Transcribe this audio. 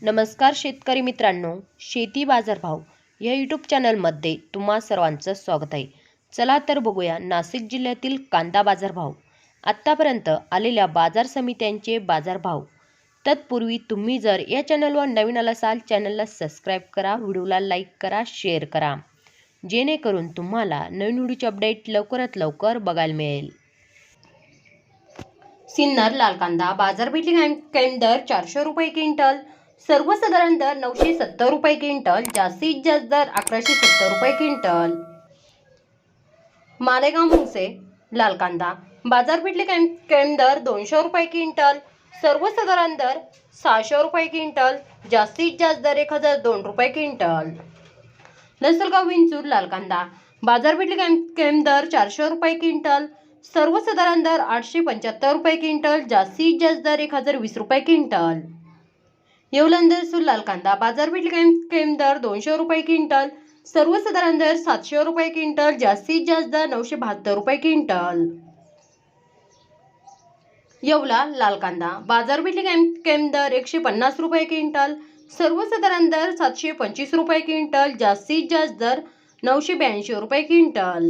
नमस्कार शेतकरी मित्रांनो, शेती बाजारभाव या यूट्यूब चॅनलमध्ये तुम्हा सर्वांचं स्वागत आहे. चला तर बघूया नाशिक जिल्ह्यातील कांदा बाजारभाव. आत्तापर्यंत आलेल्या बाजार समित्यांचे बाजारभाव. तत्पूर्वी तुम्ही जर या चॅनलवर नवीन असाल चॅनलला सबस्क्राईब करा, व्हिडिओला लाईक करा, शेअर करा, जेणेकरून तुम्हाला नवीन व्हिडिओचे अपडेट लवकरात लवकर बघायला मिळेल. सिन्नर लाल कांदा बाजारपेठ कायम दर 400 रुपये क्विंटल, सर्वसाधारण दर 970 रुपये क्विंटल, जास्तीत जास्त दर 1170 रुपये क्विंटल. मालेगाव मुंगसे लाल कांदा बाजारपेठ कायम दर 200 रुपये क्विंटल, सर्वसाधारण दर 600 रुपये क्विंटल, जास्तीत जास्त दर 1002 रुपये क्विंटल. लसलगाव विंचूर लाल कांदा बाजारपेठ कायम दर 400 रुपये क्विंटल, सर्वसाधारण दर 875 रुपये क्विंटल, जास्तीत जास्त दर 1020 रुपये क्विंटल. येवला लाल कांदा बाजारपेठ कायम दर 200 रुपये क्विंटल, सर्वसाधारण दर 700 रुपये क्विंटल, जास्तीत जास्त दर 972 रुपये क्विंटल. येवला लाल कांदा बाजारपेठ कायम दर 150 रुपये क्विंटल, सर्वसाधारण दर 725 रुपये क्विंटल, जास्तीत जास्त दर 982 रुपये क्विंटल.